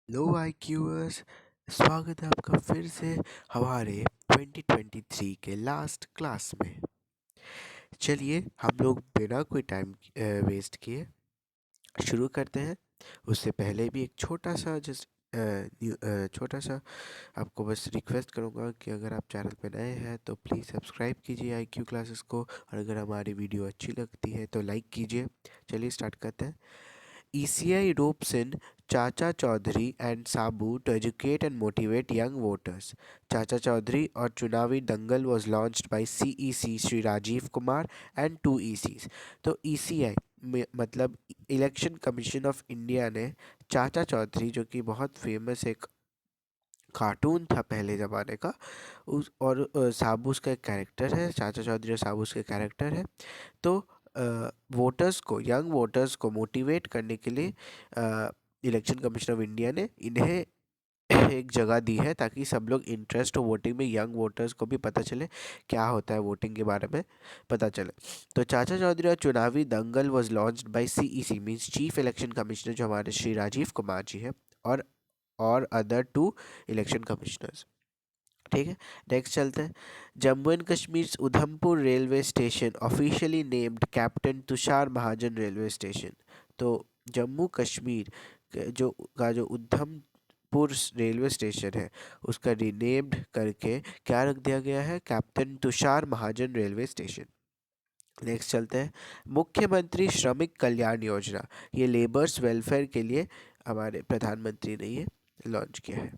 लो आईक्यूअर्स, स्वागत है आपका फिर से हमारे 2023 के लास्ट क्लास में। चलिए हम लोग बिना कोई टाइम वेस्ट किए शुरू करते हैं। उससे पहले भी एक छोटा सा छोटा सा आपको बस रिक्वेस्ट करूँगा कि अगर आप चैनल पे नए हैं तो प्लीज़ सब्सक्राइब कीजिए आईक्यू क्लासेस को, और अगर हमारी वीडियो अच्छी लगती है तो लाइक कीजिए। चलिए स्टार्ट करते हैं। ECI ropes in Chacha Chaudhary and Sabu to educate and motivate young voters. Chacha Chaudhary or Chunavi Dangal was launched by CEC Sri Rajiv Kumar and two ECs. तो ECI मतलब election commission of India ने चाचा चौधरी, जो कि बहुत famous एक cartoon था पहले ज़माने का, उस और साबू उसका एक कैरेक्टर है, चाचा चौधरी और साबू उसके कैरेक्टर है। तो वोटर्स को, यंग वोटर्स को मोटिवेट करने के लिए इलेक्शन कमीशन ऑफ इंडिया ने इन्हें एक जगह दी है ताकि सब लोग इंटरेस्ट हो वोटिंग में, यंग वोटर्स को भी पता चले क्या होता है वोटिंग के बारे में पता चले। तो चाचा चौधरी और Chunavi Dangal was launched by CEC means chief election commissioner, जो हमारे श्री राजीव कुमार जी हैं, और अदर टू इलेक्शन कमिश्नर्स। ठीक है, नेक्स्ट चलते हैं। Jammu and Kashmir Udhampur railway station officially named captain Tushar Mahajan railway station. तो जम्मू कश्मीर जो उधमपुर रेलवे स्टेशन है उसका रीनेम्ड करके क्या रख दिया गया है, कैप्टन तुषार महाजन रेलवे स्टेशन। नेक्स्ट चलते हैं। मुख्यमंत्री श्रमिक कल्याण योजना, ये लेबर्स वेलफेयर के लिए हमारे प्रधानमंत्री ने ये लॉन्च किया है।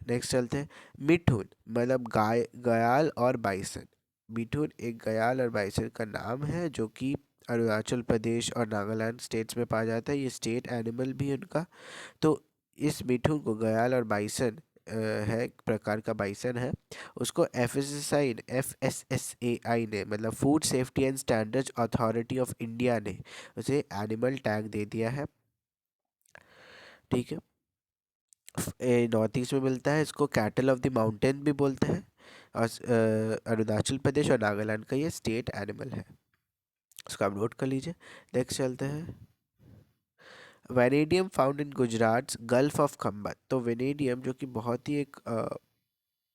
नेक्स्ट चलते हैं। मिठुन मतलब गयाल और बाइसन। मिठुन एक गयाल और बाइसन का नाम है जो कि अरुणाचल प्रदेश और नागालैंड स्टेट्स में पाया जाता है। ये स्टेट एनिमल भी है उनका। तो इस मिठुन को गयाल और बाइसन है, एक प्रकार का बाइसन है, उसको FSSAI ने मतलब food safety and standards authority of India ने उसे एनिमल टैग दे दिया है। ठीक है, नॉर्थ ईस्ट में मिलता है, इसको कैटल ऑफ द माउंटेन भी बोलते हैं, और अरुणाचल प्रदेश और नागालैंड का ये स्टेट एनिमल है। उसको आप नोट कर लीजिए। नेक्स्ट चलते हैं। Vanadium found in Gujarat gulf of Khambhat. तो वेनेडियम जो कि बहुत ही एक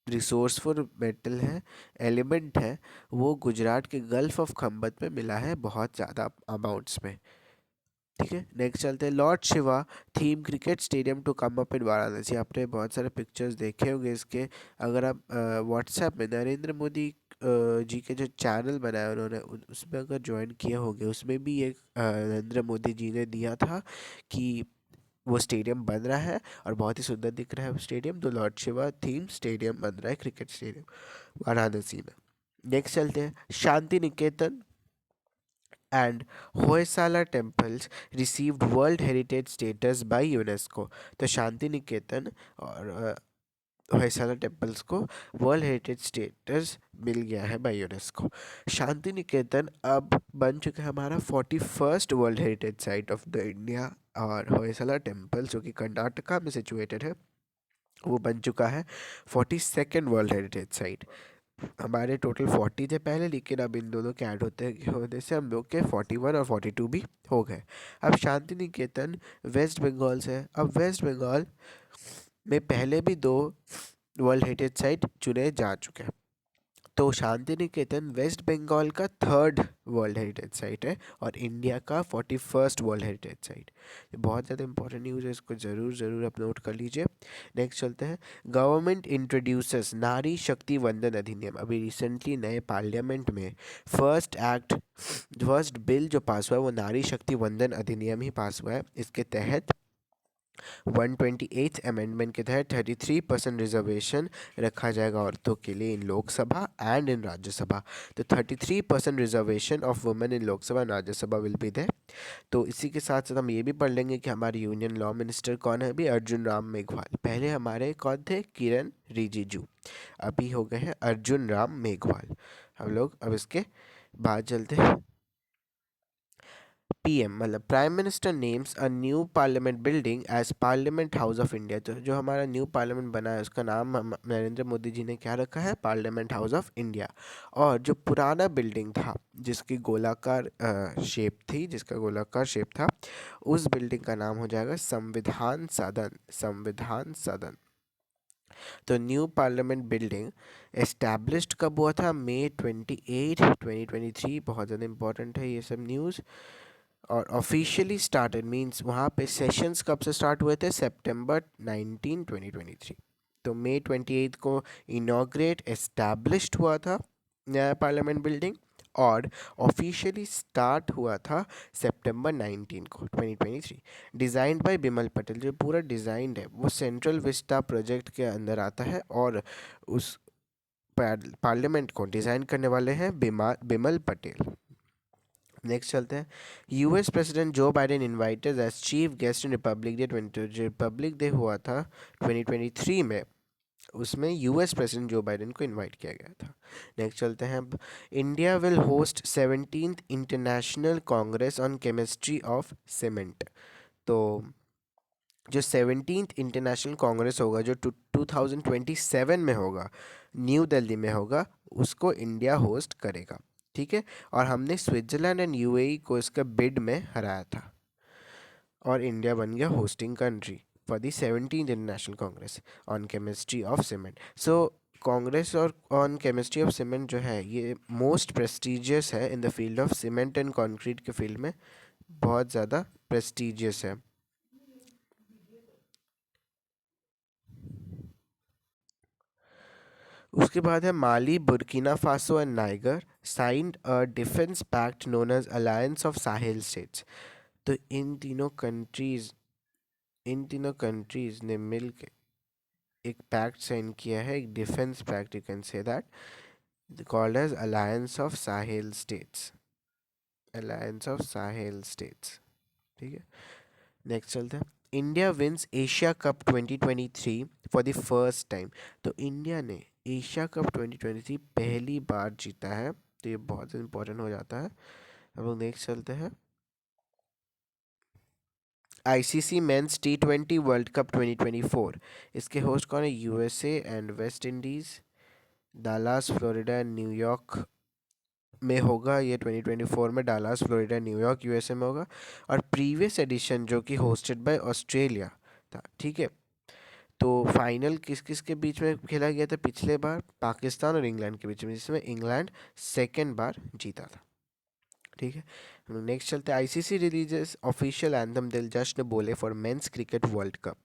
रिसोर्सफुल मेटल है, एलिमेंट है, वो गुजरात के गल्फ ऑफ खंबत में मिला है बहुत ज़्यादा अमाउंट्स में। ठीक है, नेक्स्ट चलते हैं। Lord Shiva theme cricket stadium to come up in Varanasi. आपने बहुत सारे पिक्चर्स देखे होंगे इसके। अगर आप व्हाट्सएप में नरेंद्र मोदी जी के जो चैनल बनाया उन्होंने, उसमें अगर ज्वाइन किए होंगे, उसमें भी एक नरेंद्र मोदी जी ने दिया था कि वो स्टेडियम बन रहा है और बहुत ही सुंदर दिख रहा है वो स्टेडियम। तो लॉर्ड शिवा थीम स्टेडियम बन रहा है, क्रिकेट स्टेडियम वाराणसी में। नेक्स्ट चलते हैं। Shanti Niketan and Hoysala temples received World Heritage status by UNESCO। तो शांति निकेतन और होयसाला टेम्पल्स को वर्ल्ड हेरिटेज स्टेटस मिल गया है बाय यूनेस्को। शांति निकेतन अब बन चुका है हमारा 41st world heritage site of the India, और होयसाला टेम्पल जो कि कर्नाटका में सिचुएटेड है वो बन चुका है 42nd वर्ल्ड हेरिटेज साइट। हमारे टोटल 40 थे पहले, लेकिन अब इन दोनों के ऐड होने से हम लोग के 41 और 42 भी हो गए। अब शांति निकेतन वेस्ट बंगाल से है। अब वेस्ट बंगाल में पहले भी 2 वर्ल्ड हेरिटेज साइट चुने जा चुके हैं। तो शांति निकेतन वेस्ट बंगाल का 3rd वर्ल्ड हेरिटेज साइट है और इंडिया का 41st वर्ल्ड हेरिटेज साइट। ये बहुत ज़्यादा इंपॉर्टेंट न्यूज़ है, इसको ज़रूर आप नोट कर लीजिए। नेक्स्ट चलते हैं। गवर्नमेंट इंट्रोड्यूसेस नारी शक्ति वंदन अधिनियम। अभी रिसेंटली नए पार्लियामेंट में फर्स्ट बिल जो पास हुआ है वो नारी शक्ति वंदन अधिनियम ही पास हुआ है। इसके तहत 128 अमेंडमेंट के तहत 33% रिजर्वेशन रखा जाएगा औरतों के लिए in Lok Sabha and in Rajya Sabha. तो 33% reservation of women in Lok Sabha and Rajya Sabha will be there. तो इसी के साथ साथ हम ये भी पढ़ लेंगे कि हमारे यूनियन लॉ मिनिस्टर कौन है अभी, अर्जुन राम मेघवाल। पहले हमारे कौन थे, किरण रिजिजू, अभी हो गए हैं अर्जुन राम मेघवाल। हम लोग अब इसके बाद चलते हैं। पीएम मतलब prime minister names a new parliament building as parliament house of India. तो जो हमारा न्यू पार्लियामेंट बना है उसका नाम नरेंद्र मोदी जी ने क्या रखा है, पार्लियामेंट हाउस ऑफ इंडिया। और जो पुराना बिल्डिंग था जिसकी गोलाकार शेप थी, जिसका गोलाकार शेप था, उस बिल्डिंग का नाम हो जाएगा संविधान सदन। संविधान सदन। तो न्यू पार्लियामेंट बिल्डिंग एस्टैब्लिश्ड कब हुआ था, May 28, 2023। बहुत ज़्यादा इंपॉर्टेंट है ये सब न्यूज़। और ऑफिशियली स्टार्टेड मींस वहाँ पे सेशंस कब से स्टार्ट हुए थे, September 19, 2023। तो May 28 को इनॉग्रेट एस्टैब्लिश्ड हुआ था नया पार्लियामेंट बिल्डिंग, और ऑफिशियली स्टार्ट हुआ था September 19 को 2023। Designed by Bimal Patel. जो पूरा डिज़ाइंड है वो सेंट्रल विस्टा प्रोजेक्ट के अंदर आता है, और उस पार्लियामेंट को डिज़ाइन करने वाले हैं बिमल पटेल। नेक्स्ट चलते हैं। US president Joe Biden invited as chief guest in republic day 20। जो रिपब्लिक डे हुआ था 2023 में, उसमें यूएस प्रेसिडेंट जो बाइडेन को इनवाइट किया गया था। नेक्स्ट चलते हैं अब। India will host 17th international congress on chemistry of cement. तो जो 17th इंटरनेशनल कांग्रेस होगा, जो 2027 में होगा, न्यू दिल्ली में होगा, उसको इंडिया होस्ट करेगा। ठीक है। और हमने स्विट्जरलैंड एंड यूएई को इसका बिड में हराया था, और इंडिया बन गया hosting country for the 17th international congress on chemistry of cement. So congress और ऑन केमिस्ट्री ऑफ सीमेंट जो है ये मोस्ट प्रेस्टिजियस है in the field of cement and concrete के फील्ड में, बहुत ज़्यादा प्रेस्टिजियस है। उसके बाद है Mali, Burkina Faso and Niger signed a defence pact known as alliance of Sahel states. तो इन तीनों कंट्रीज ने मिलकर एक पैक्ट साइन किया है, एक defence pact, you can say that, called as alliance of Sahel states. Alliance of Sahel states. ठीक है। नेक्स्ट चलते हैं। India wins Asia cup 2023 for the first time. तो इंडिया ने एशिया कप 2023 पहली बार जीता है, तो ये बहुत इंपॉर्टेंट हो जाता है। अब लोग नेक्स्ट चलते हैं। ICC men's T20 world cup 2024, इसके होस्ट कौन है, USA and West Indies. Dallas Florida and New York में होगा ये 2024 में। डालास फ्लोरिडा न्यूयॉर्क यूएसए में होगा। और प्रीवियस एडिशन जो कि होस्टेड बाय ऑस्ट्रेलिया था। ठीक है। तो फाइनल किस किस के बीच में खेला गया था पिछले बार, पाकिस्तान और इंग्लैंड के बीच में, जिसमें इंग्लैंड सेकेंड बार जीता था। ठीक है। हम लोग नेक्स्ट चलते हैं। आईसीसी रिलीजेस ऑफिशियल एंथम दिल जश्न बोले for men's cricket world cup.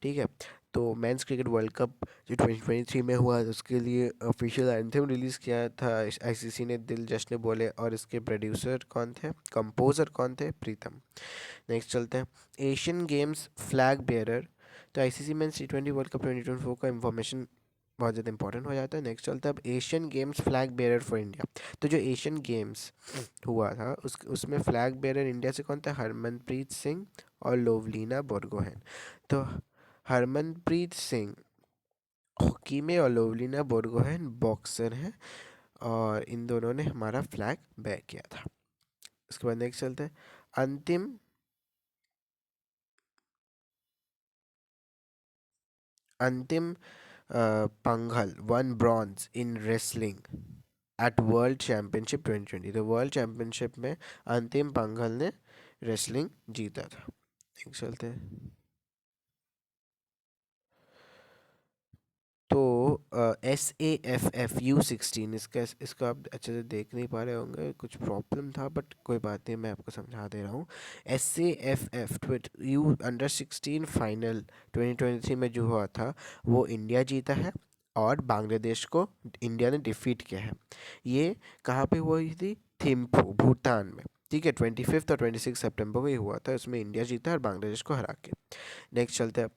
ठीक है। तो मेंस क्रिकेट वर्ल्ड कप जो 2023 में हुआ, उसके लिए ऑफिशियल एंथम रिलीज़ किया था आईसीसी ने, दिल जश्न बोले। और इसके प्रोड्यूसर कौन थे, कंपोजर कौन थे, प्रीतम। नेक्स्ट चलते हैं। Asian games flag bearer. तो ICC men's T20 world cup 2024 का इंफॉर्मेशन बहुत ज़्यादा इंपॉर्टेंट हो जाता है। नेक्स्ट चलता है अब। Asian games flag bearer for India. तो जो एशियन गेम्स हुआ था उसमें फ्लैग बेयरर इंडिया से कौन था, हरमनप्रीत सिंह और लोवलीना बोरगोहेन। तो हरमनप्रीत सिंह हॉकी में और लोवलीना बोरगोहेन बॉक्सर हैं, और इन दोनों ने हमारा फ्लैग बेयर किया था। उसके बाद नेक्स्ट चलते हैं। Antim Antim Panghal won bronze in wrestling at world championship 2020। तो वर्ल्ड चैम्पियनशिप में अंतिम पंघल ने रेसलिंग जीता था। नेक्स्ट चलते हैं। तो SAFFU16, इसका आप अच्छे से देख नहीं पा रहे होंगे, कुछ प्रॉब्लम था, बट कोई बात नहीं, मैं आपको समझा दे रहा हूँ। SAFF U अंडर 16 फाइनल 2023 में जो हुआ था, वो इंडिया जीता है, और बांग्लादेश को इंडिया ने डिफीट किया है। ये कहाँ पे हुई थी, थिम्पू भूटान में। ठीक है। 25 और 26 सितंबर को ये हुआ था, उसमें इंडिया जीता और बांग्लादेश को हरा के। नेक्स्ट चलते हैं।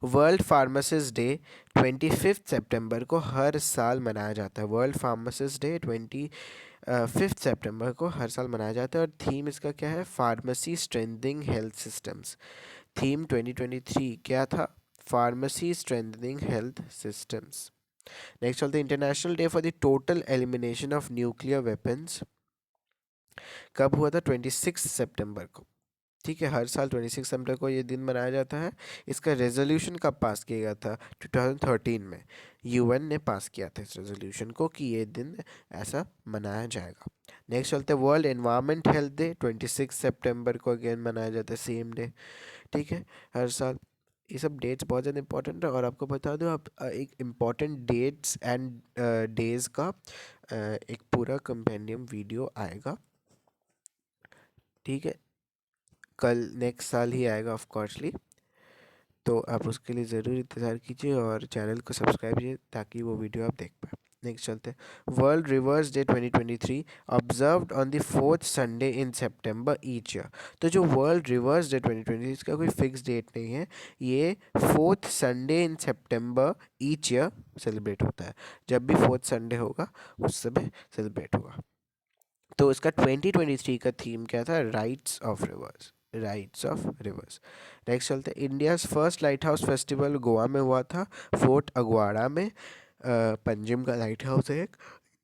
वर्ल्ड फार्मासिस्ट डे 25 सितंबर को हर साल मनाया जाता है। वर्ल्ड फार्मासिस्ट डे 25 सितंबर को हर साल मनाया जाता है। और थीम इसका क्या है, pharmacy strengthening health systems. Theme 2023 क्या था, pharmacy strengthening health systems. Next चलते हैं। International day for the total elimination of nuclear weapons. कब हुआ था? 26 सितंबर को। ठीक है, हर साल 26 सितंबर को ये दिन मनाया जाता है। इसका रेजोल्यूशन कब पास किया गया था? 2013 में यूएन ने पास किया था इस रेजोल्यूशन को कि ये दिन ऐसा मनाया जाएगा। नेक्स्ट चलते हैं वर्ल्ड एनवायरनमेंट हेल्थ डे। 26 सितंबर को अगेन मनाया जाता है, सेम डे। ठीक है, हर साल। ये सब डेट्स बहुत ज़्यादा इंपॉर्टेंट है। और आपको बता दो, आप एक इम्पॉर्टेंट डेट्स एंड डेज का एक पूरा कंपेंडियम वीडियो आएगा। ठीक है, कल नेक्स्ट साल ही आएगा ऑफ कोर्सली। तो आप उसके लिए ज़रूर इंतज़ार कीजिए और चैनल को सब्सक्राइब कीजिए ताकि वो वीडियो आप देख पाए। नेक्स्ट चलते हैं world reverse day 2023 observed on the fourth Sunday in September each year. तो जो वर्ल्ड रिवर्स डे 2023 इसका कोई फिक्स डेट नहीं है, ये फोर्थ संडे इन सितंबर ईच ईयर सेलिब्रेट होता है। जब भी फोर्थ संडे होगा उस समय सेलिब्रेट होगा। तो इसका 2023 का थीम क्या था? Rights of reverse, rights of reverse. Next चलते हैं India's first light house festival Goa में हुआ था, फोर्ट अगवाड़ा में। पंजिम का लाइट हाउस है एक,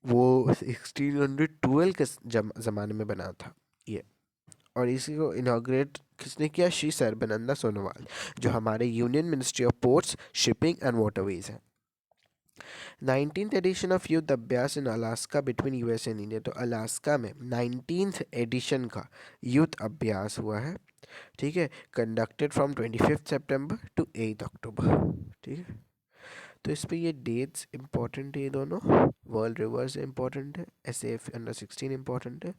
वो 1612 के ज़माने में बना था ये। और इसी को इनाग्रेट किसने किया? श्री सर्बानंद सोनोवाल, जो हमारे union ministry of ports, shipping and waterways है। 19th edition of Yudh Abhyas in Alaska between US and India. तो अलास्का में 19th एडिशन का युद्ध अभ्यास हुआ है। ठीक है, कंडक्टेड फ्रॉम 25 सितंबर टू 8 अक्टूबर। ठीक है, तो इस पे ये डेट्स इंपॉर्टेंट है, ये दोनों। वर्ल्ड रिवर्स इंपॉर्टेंट है, SF अंडर 16 इंपॉर्टेंट है,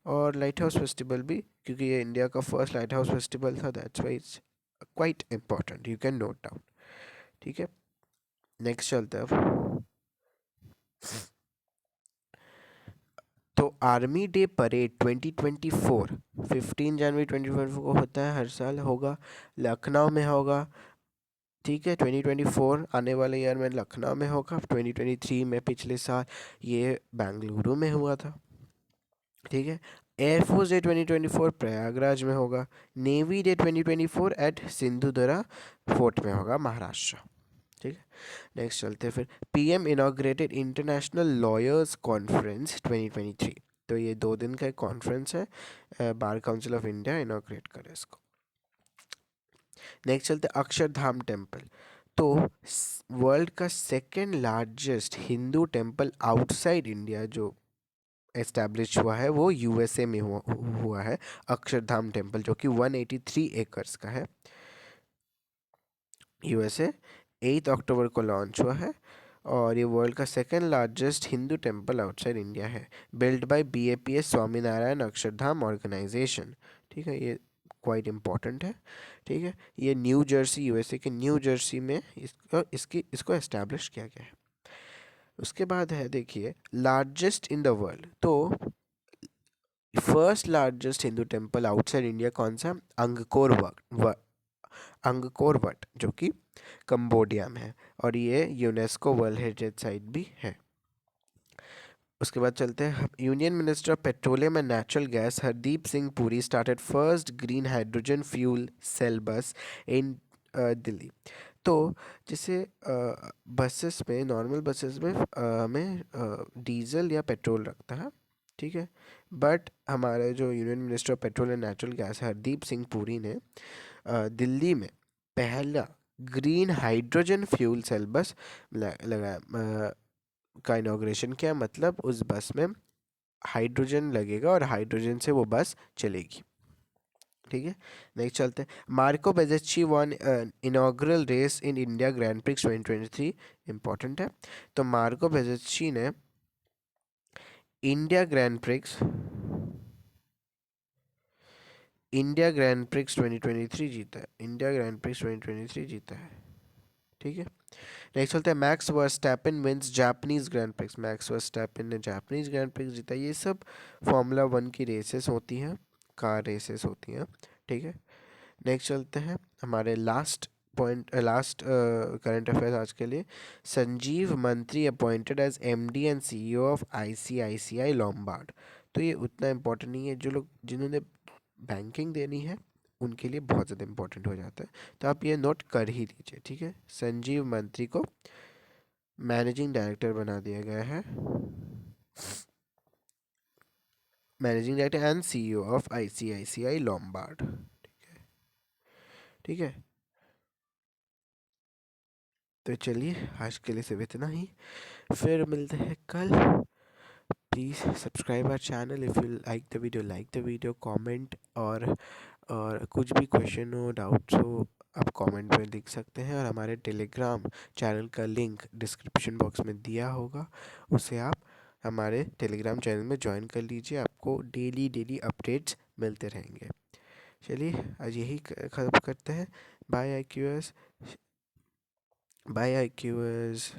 और लाइट हाउस फेस्टिवल भी, क्योंकि ये इंडिया का फर्स्ट लाइट हाउस फेस्टिवल था, that's why it's quite important, you can note down. ठीक है, नेक्स्ट चलते हैं अब। तो आर्मी डे परेड 2024 15 जनवरी 2024 को होता है, हर साल होगा, लखनऊ में होगा। ठीक है, 2024 आने वाले ईयर में लखनऊ में होगा। 2023 में पिछले साल ये बेंगलुरु में हुआ था। ठीक है, एयरफोर्स डे 2024 प्रयागराज में होगा। Navy day 2024 at Sindhudurg fort में होगा, महाराष्ट्र। ठीक है, नेक्स्ट चलते हैं फिर। PM inaugurated international lawyers conference 2023। तो ये 2 दिन का एक कॉन्फ्रेंस है, bar council of India inaugurate करे इसको। नेक्स्ट चलते हैं अक्षरधाम टेम्पल। तो वर्ल्ड का second largest Hindu temple outside India जो एस्टैब्लिश हुआ है वो USA में हुआ है, अक्षरधाम टेम्पल, जो कि 183 एकर्स का है। USA 8 अक्टूबर को लॉन्च हुआ है, और ये वर्ल्ड का second largest Hindu temple outside India है, build by BAPS Swaminarayan Akshardham organisation. ठीक है, ये क्वाइट इम्पॉर्टेंट है। ठीक है, ये न्यू जर्सी, USA के न्यू जर्सी में इसको एस्टैब्लिश किया गया है। उसके बाद है देखिए लार्जेस्ट इन द वर्ल्ड। तो first largest Hindu temple outside India कौन सा? अंगकोर वट, जो कि कंबोडिया में है, और ये यूनेस्को वर्ल्ड हेरिटेज साइट भी है। उसके बाद चलते हैं union minister of petroleum and natural gas Hardeep Singh Puri started first green hydrogen fuel cell bus in Delhi. तो जैसे बसेस में, नॉर्मल बसेस में हमें डीजल या पेट्रोल रखता है। ठीक है, बट हमारे जो union minister of petrol and natural gas Hardeep Singh Puri ने दिल्ली में पहला ग्रीन हाइड्रोजन फ्यूल सेल बस लगाया, का इनॉग्रेशन किया। मतलब उस बस में हाइड्रोजन लगेगा और हाइड्रोजन से वो बस चलेगी। ठीक है, नेक्स्ट चलते हैं। Marco Bezzecchi won inaugural race in India Grand Prix 2023। Important है। तो मार्को बेजेच्ची ने इंडिया ग्रैंड प्रिक्स 2023 जीता है, इंडिया ग्रैंड प्रिक्स 2023 जीता है। ठीक है, नेक्स्ट चलते हैं। Max Verstappen wins Japanese Grand Prix. Max Verstappen ने जापानीज ग्रैंड प्रिक्स जीता। ये सब फार्मूला 1 की रेसेस होती हैं, कार रेसेस होती हैं। ठीक है, नेक्स्ट चलते हैं हमारे लास्ट करंट अफेयर्स आज के लिए। Sanjeev Mantri appointed as MD and CEO of ICICI Lombard. तो ये उतना इम्पोर्टेंट नहीं है, जो लोग जिन्होंने बैंकिंग देनी है उनके लिए बहुत ज़्यादा इम्पोर्टेंट हो जाता है, तो आप ये नोट कर ही लीजिए। ठीक है, संजीव मंत्री को मैनेजिंग डायरेक्टर बना दिया गया है managing director and CEO of ICICI Lombard. ठीक है, तो चलिए आज के लिए सिर्फ इतना ही, फिर मिलते हैं कल। Please subscribe our channel if you like the video comment, और कुछ भी क्वेश्चन हो, डाउट्स हो, आप कमेंट में लिख सकते हैं, और हमारे टेलीग्राम चैनल का लिंक डिस्क्रिप्शन बॉक्स में दिया होगा, उसे आप हमारे टेलीग्राम चैनल में ज्वाइन कर लीजिए, आपको डेली डेली अपडेट्स मिलते रहेंगे। चलिए आज यही ख़त्म करते हैं। Bye I Q S, bye I Q S.